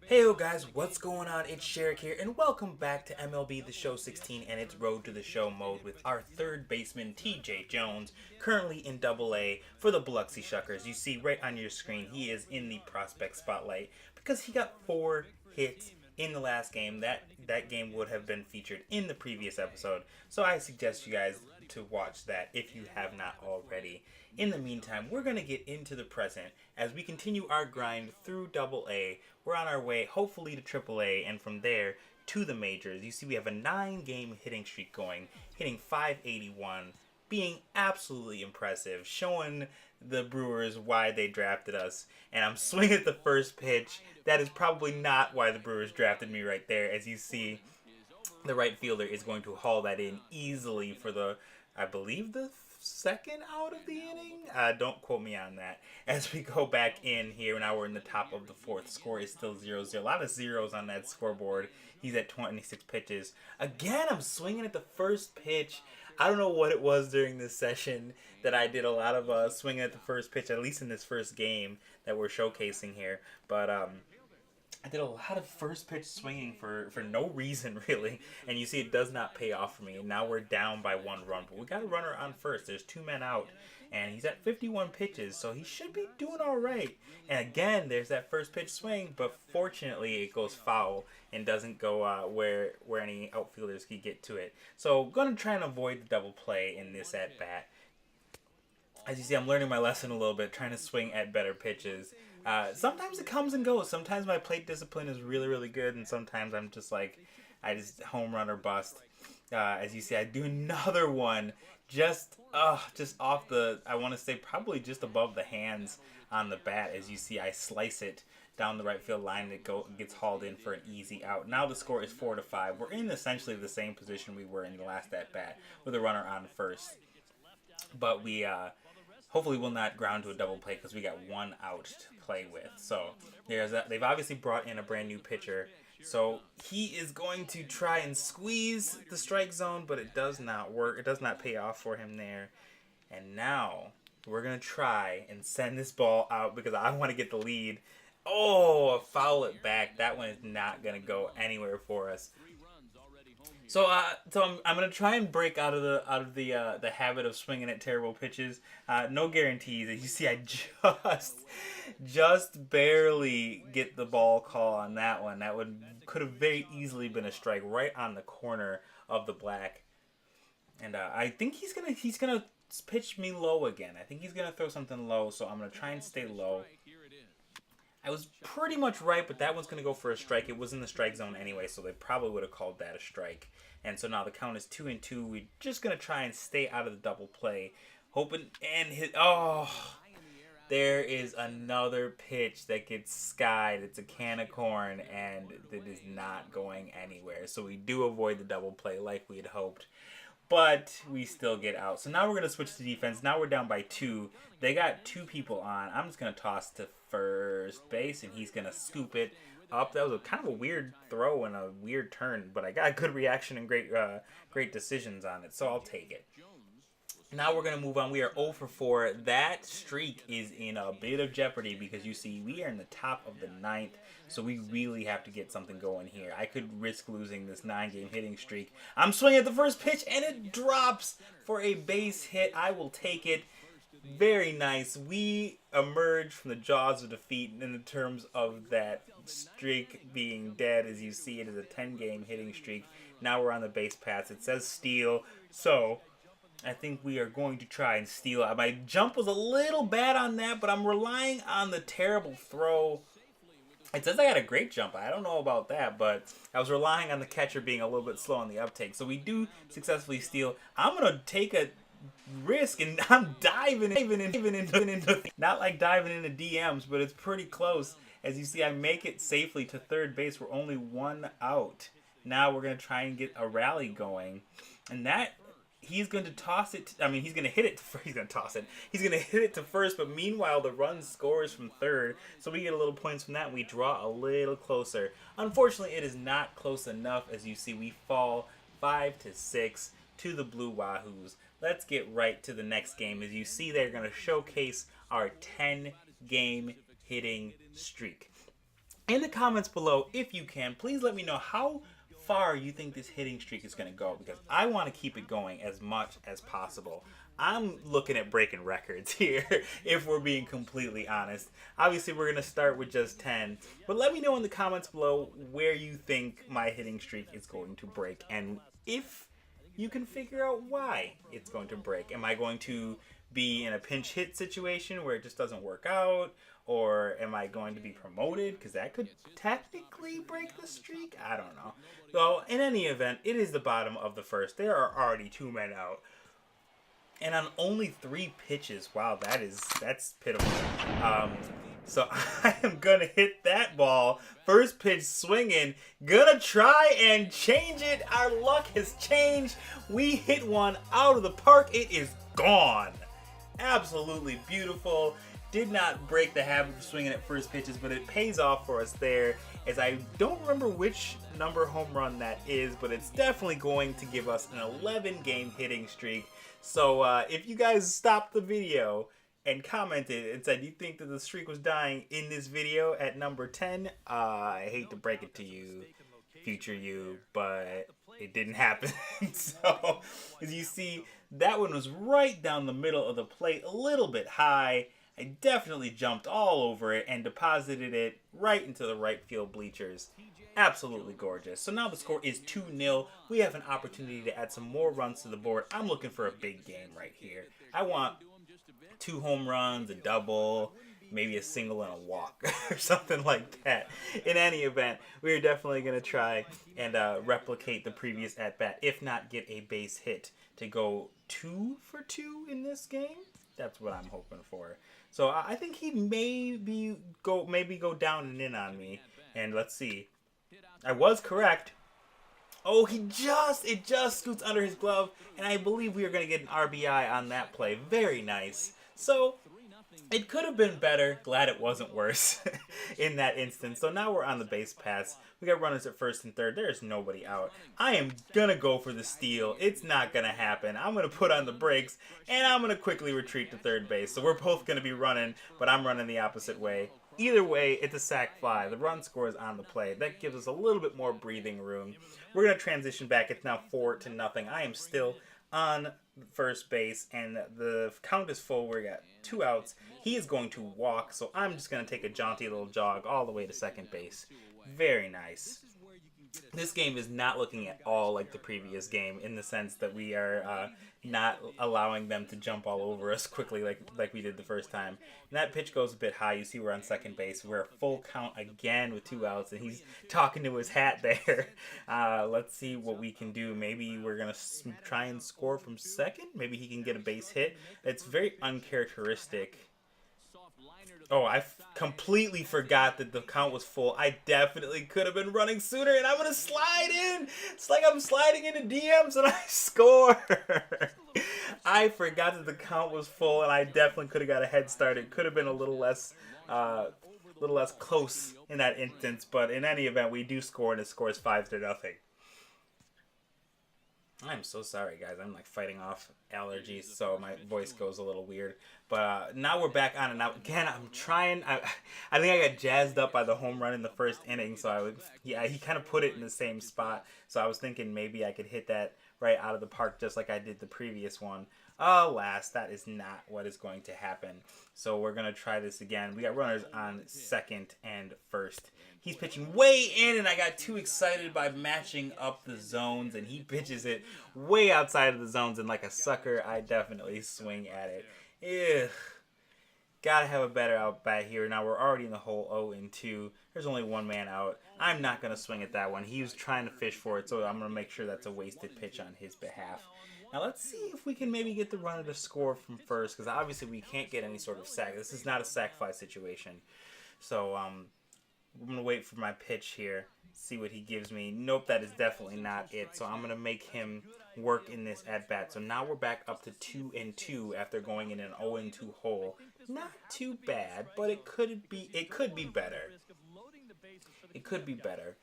Hey yo guys, what's going on? It's Sherrick here, and welcome back to MLB the Show 16 and its Road to the Show mode with our third baseman Tj Jones, currently in Double A for the Biloxi Shuckers. You see right on your screen, he is in the prospect spotlight because he got 4 hits in the last game. That game would have been featured in the previous episode, so I suggest you guys to watch that if you have not already. In the meantime, we're going to get into the present as we continue our grind through Double A. We're on our way, hopefully, to Triple A, and from there to the majors. You see, we have a 9-game hitting streak going, hitting .581, being absolutely impressive, showing the Brewers why they drafted us. And I'm swinging at the first pitch. That is probably not why the Brewers drafted me right there. As you see, the right fielder is going to haul that in easily for the, I believe, the second out of the inning. Don't quote me on that. As we go back in here, now we're in the top of the fourth. Score is still 0-0. A lot of zeros on that scoreboard. He's at 26 pitches. Again, I'm swinging at the first pitch. I don't know what it was during this session that I did a lot of swinging at the first pitch, at least in this first game that we're showcasing here. But I did a lot of first pitch swinging for no reason, really. And you see it does not pay off for me. And now we're down by 1 run. But we got a runner on first. There's 2 men out. And he's at 51 pitches. So he should be doing all right. And again, there's that first pitch swing. But fortunately, it goes foul and doesn't go where any outfielders can get to it. So going to try and avoid the double play in this at-bat. As you see, I'm learning my lesson a little bit, trying to swing at better pitches. Sometimes it comes and goes. Sometimes my plate discipline is really, really good, and sometimes I'm just like, I just home run or bust. As you see, I do another one just off the, I want to say probably just above the hands on the bat. As you see, I slice it down the right field line that gets hauled in for an easy out. Now the score is 4-5. We're in essentially the same position we were in the last at bat with a runner on first. But we hopefully will not ground to a double play because we got 1 out to play with. So there's that. They've obviously brought in a brand new pitcher. So he is going to try and squeeze the strike zone, but it does not work. It does not pay off for him there. And now we're going to try and send this ball out because I want to get the lead. Oh, foul it back. That one is not going to go anywhere for us. So I'm gonna try and break out of the habit of swinging at terrible pitches. No guarantees. As you see, I just barely get the ball call on that one. That could have very easily been a strike right on the corner of the black. And I think he's gonna pitch me low again. I think he's gonna throw something low. So I'm gonna try and stay low. I was pretty much right, but that one's going to go for a strike. It was in the strike zone anyway, so they probably would have called that a strike. And so now the count is 2-2. We're just going to try and stay out of the double play. Hoping and hit. Oh, there is another pitch that gets skied. It's a can of corn, and it is not going anywhere. So we do avoid the double play like we had hoped. But we still get out. So now we're going to switch to defense. Now we're down by 2. They got 2 people on. I'm just going to toss to first base, and he's going to scoop it up. That was kind of a weird throw and a weird turn, but I got a good reaction and great decisions on it, so I'll take it. Now we're going to move on. We are 0 for 4. That streak is in a bit of jeopardy because you see we are in the top of the 9th, so we really have to get something going here. I could risk losing this 9-game hitting streak. I'm swinging at the first pitch, and it drops for a base hit. I will take it. Very nice. We emerge from the jaws of defeat in the terms of that streak being dead. As you see, it is a 10-game hitting streak. Now we're on the base paths. It says steal, so I think we are going to try and steal. My jump was a little bad on that, but I'm relying on the terrible throw. It says I got a great jump. I don't know about that, but I was relying on the catcher being a little bit slow on the uptake. So we do successfully steal. I'm going to take a risk, and I'm diving into not like diving into DMs, but it's pretty close. As you see, I make it safely to third base. We're only 1 out. Now we're going to try and get a rally going, and that he's going to toss it. He's going to hit it. He's going to toss it. He's going to hit it to first, but meanwhile, the run scores from third, so we get a little points from that, and we draw a little closer. Unfortunately, it is not close enough. As you see, we fall 5-6 to the Blue Wahoos. Let's get right to the next game. As you see, they're going to showcase our 10-game hitting streak. In the comments below, if you can, please let me know how far you think this hitting streak is going to go, because I want to keep it going as much as possible. I'm looking at breaking records here, if we're being completely honest. Obviously, we're going to start with just 10, but let me know in the comments below where you think my hitting streak is going to break, and if you can figure out why it's going to break. Am I going to be in a pinch hit situation where it just doesn't work out? Or am I going to be promoted? Because that could technically break the streak. I don't know. So, in any event, it is the bottom of the first. There are already 2 men out. And on only 3 pitches. Wow, that's pitiful. So I am going to hit that ball. First pitch swinging. Gonna try and change it. Our luck has changed. We hit one out of the park. It is gone. Absolutely beautiful. Did not break the habit of swinging at first pitches, but it pays off for us there, as I don't remember which number home run that is, but it's definitely going to give us an 11-game hitting streak. So if you guys stopped the video and commented and said you think that the streak was dying in this video at number 10, I hate to break it to you, future you, but it didn't happen. So as you see, that one was right down the middle of the plate, a little bit high. I definitely jumped all over it and deposited it right into the right field bleachers. Absolutely gorgeous. So now the score is 2-0. We have an opportunity to add some more runs to the board. I'm looking for a big game right here. I want 2 home runs, a double, maybe a single and a walk or something like that. In any event, we're definitely going to try and replicate the previous at-bat, if not get a base hit to go 2 for 2 in this game. That's what I'm hoping for. So I think he maybe go down and in on me. And let's see. I was correct. Oh, it just scoots under his glove, and I believe we are going to get an RBI on that play. Very nice. So it could have been better. Glad it wasn't worse in that instance. So now we're on the base paths. We got runners at first and third. There's nobody out. I am going to go for the steal. It's not going to happen. I'm going to put on the brakes, and I'm going to quickly retreat to third base. So we're both going to be running, but I'm running the opposite way. Either way, it's a sac fly. The run score is on the play. That gives us a little bit more breathing room. We're going to transition back. It's now 4-0. I am still on first base, and the count is full. We got 2 outs. He is going to walk, so I'm just going to take a jaunty little jog all the way to second base. Very nice. This game is not looking at all like the previous game, in the sense that we are not allowing them to jump all over us quickly like we did the first time. And that pitch goes a bit high. You see we're on second base. We're at full count again with 2 outs, and he's talking to his hat there. Let's see what we can do. Maybe we're going to try and score from second. Maybe he can get a base hit. It's very uncharacteristic. Oh, I completely forgot that the count was full. I definitely could have been running sooner, and I'm going to slide in. It's like I'm sliding into DMs, and I score. I forgot that the count was full, and I definitely could have got a head start. It could have been a little less close in that instance, but in any event, we do score, and it scores 5-0. I'm so sorry, guys. I'm like fighting off allergies, so my voice goes a little weird. But now we're back on, and now again, I'm trying. I think I got jazzed up by the home run in the first inning, so he kind of put it in the same spot. So I was thinking maybe I could hit that right out of the park, just like I did the previous one. Alas, that is not what is going to happen. So we're gonna try this again. We got runners on second and first. He's pitching way in, and I got too excited by matching up the zones, and he pitches it way outside of the zones, and like a sucker, I definitely swing at it. Ugh. Gotta have a better out bat here. Now we're already in the hole 0-2. There's only 1 man out. I'm not going to swing at that one. He was trying to fish for it, so I'm going to make sure that's a wasted pitch on his behalf. Now let's see if we can maybe get the runner to score from first, because obviously we can't get any sort of sack. This is not a sac fly situation. So I'm going to wait for my pitch here, see what he gives me. Nope, that is definitely not it. So I'm going to make him work in this at-bat. So now we're back up to 2-2 after going in an 0-2 hole. Not too bad, but it could be better. It could be better.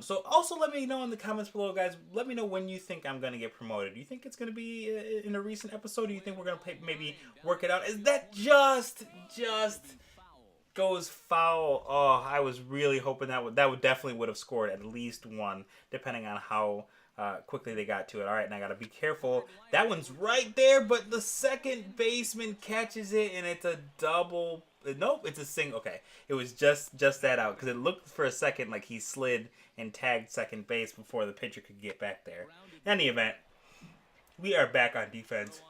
So also let me know in the comments below, guys. Let me know when you think I'm going to get promoted. Do you think it's going to be in a recent episode? Do you think we're going to maybe work it out? Is that just goes foul. Oh, I was really hoping that would definitely would have scored at least one, depending on how quickly they got to it. All right, and I gotta be careful. That one's right there, but the second baseman catches it, and it's a double. Nope, it's a single. Okay, it was just that out because it looked for a second like he slid and tagged second base before the pitcher could get back there. In any event, we are back on defense,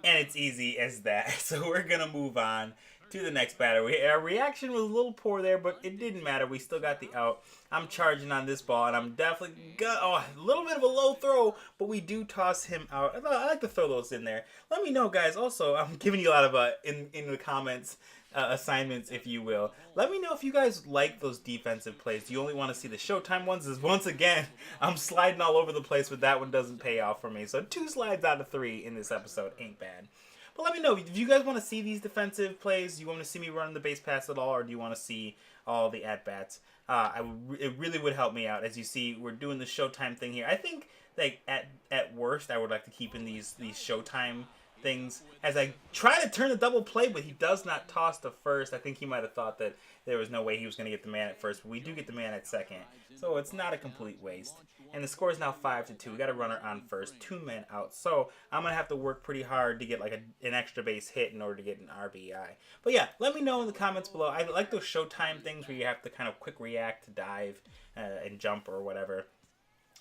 and it's easy as that. So we're gonna move on to the next batter. Our reaction was a little poor there, but it didn't matter. We still got the out. I'm charging on this ball, and I'm definitely got a little bit of a low throw, but we do toss him out. I like to throw those in there. Let me know, guys. Also, I'm giving you a lot of in the comments assignments, if you will. Let me know if you guys like those defensive plays. Do you only want to see the Showtime ones? As once again, I'm sliding all over the place, but that one doesn't pay off for me. So 2 slides out of 3 in this episode ain't bad. But let me know, if you guys want to see these defensive plays, do you want to see me run the base pass at all, or do you want to see all the at-bats? It really would help me out. As you see, we're doing the Showtime thing here. I think, like, at worst, I would like to keep in these Showtime things as I try to turn the double play, but he does not toss to first. I think he might have thought that there was no way he was going to get the man at first, but we do get the man at second, so it's not a complete waste. And the score is now 5-2. We got a runner on first, 2 men out, so I'm going to have to work pretty hard to get like an extra base hit in order to get an RBI. But yeah, let me know in the comments below. I like those Showtime things where you have to kind of quick react to dive and jump or whatever.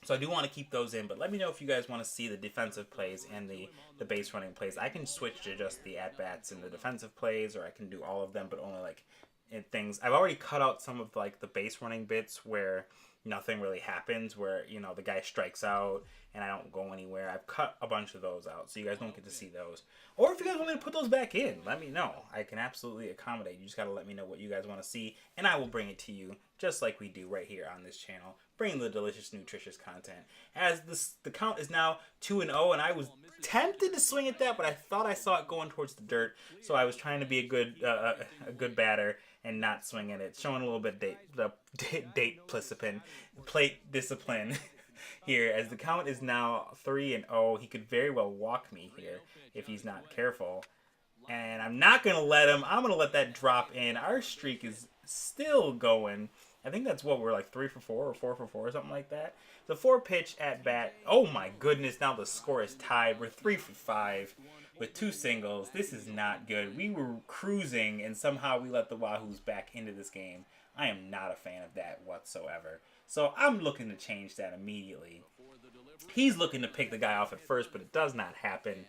So I do want to keep those in, but let me know if you guys want to see the defensive plays and the base running plays. I can switch to just the at-bats and the defensive plays, or I can do all of them, but only like in things. I've already cut out some of like the base running bits where nothing really happens, where, you know, the guy strikes out and I don't go anywhere. I've cut a bunch of those out, so you guys don't get to see those. Or if you guys want me to put those back in, let me know. I can absolutely accommodate. You just got to let me know what you guys want to see, and I will bring it to you just like we do right here on this channel, bringing the delicious, nutritious content. As the count is now 2-0, and I was tempted to swing at that, but I thought I saw it going towards the dirt, so I was trying to be a good batter and not swing at it, showing a little bit plate discipline here, as the count is now 3-0. He could very well walk me here if he's not careful, and I'm not gonna let him. I'm gonna let that drop in. Our streak is still going. I think that's what we're like 3 for 4 or 4 for 4 or something like that. The 4-pitch at bat. Oh my goodness! Now the score is tied. We're 3 for 5 with 2 singles. This is not good. We were cruising, and somehow we let the Wahoos back into this game. I am not a fan of that whatsoever. So I'm looking to change that immediately. He's looking to pick the guy off at first, but it does not happen.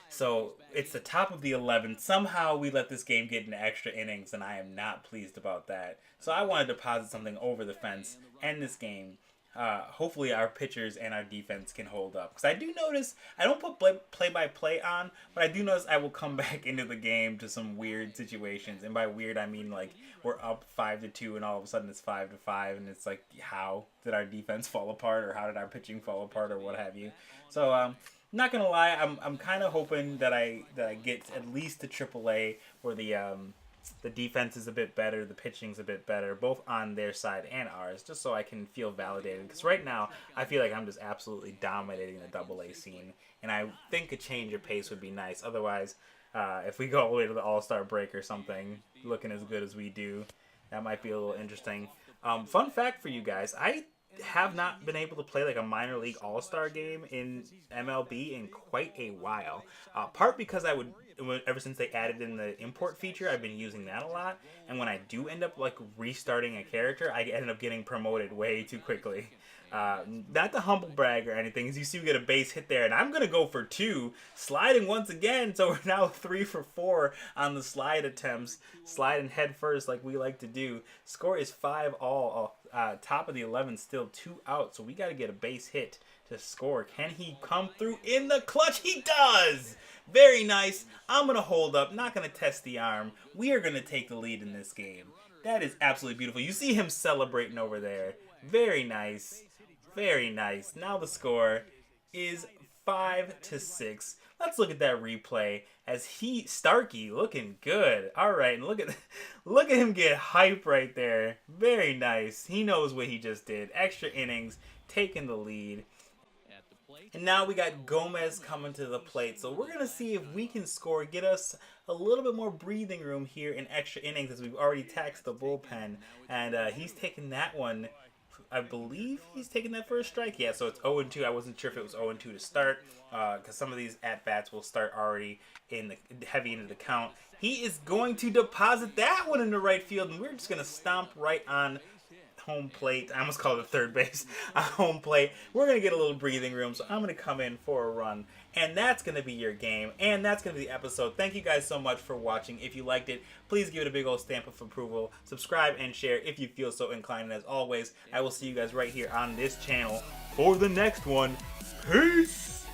So it's the top of the 11th. Somehow we let this game get into extra innings, and I am not pleased about that. So I want to deposit something over the fence, end this game. Hopefully our pitchers and our defense can hold up. Because I do notice, I don't put play-by-play on, but I do notice I will come back into the game to some weird situations. And by weird, I mean like we're up 5-2 and all of a sudden it's 5-5. And it's like, how did our defense fall apart, or how did our pitching fall apart, or what have you. So I'm not going to lie, I'm kind of hoping that I get at least to AAA, where the defense is a bit better, the pitching's a bit better, both on their side and ours, just so I can feel validated. Because right now, I feel like I'm just absolutely dominating the AA scene, and I think a change of pace would be nice. Otherwise, if we go all the way to the All-Star break or something, looking as good as we do, that might be a little interesting. Fun fact for you guys, I have not been able to play like a minor league all-star game in MLB in quite a while. Part because ever since they added in the import feature, I've been using that a lot. And when I do end up like restarting a character, I end up getting promoted way too quickly. Not to humble brag or anything, as you see we get a base hit there, and I'm going to go for 2, sliding once again, so we're now 3 for 4 on the slide attempts, sliding head first like we like to do. Score is 5-all, top of the 11, still 2 out, so we got to get a base hit to score. Can he come through in the clutch? He does! Very nice. I'm going to hold up, not going to test the arm. We are going to take the lead in this game. That is absolutely beautiful. You see him celebrating over there. Very nice. Very nice. Now the score is 5-6. Let's look at that replay as Starkey looking good. All right, and look at him get hype right there. Very nice. He knows what he just did. Extra innings, taking the lead. And now we got Gomez coming to the plate. So we're going to see if we can score, get us a little bit more breathing room here in extra innings, as we've already taxed the bullpen. And he's taking that one. I believe he's taking that for a strike. Yeah, so it's 0-2. I wasn't sure if it was 0-2 to start, because some of these at-bats will start already in the heavy into the count. He is going to deposit that one into right field, and we're just going to stomp right on home plate. I almost called it third base. Home plate. We're going to get a little breathing room, so I'm going to come in for a run. And that's going to be your game. And that's going to be the episode. Thank you guys so much for watching. If you liked it, please give it a big old stamp of approval. Subscribe and share if you feel so inclined. And as always, I will see you guys right here on this channel for the next one. Peace!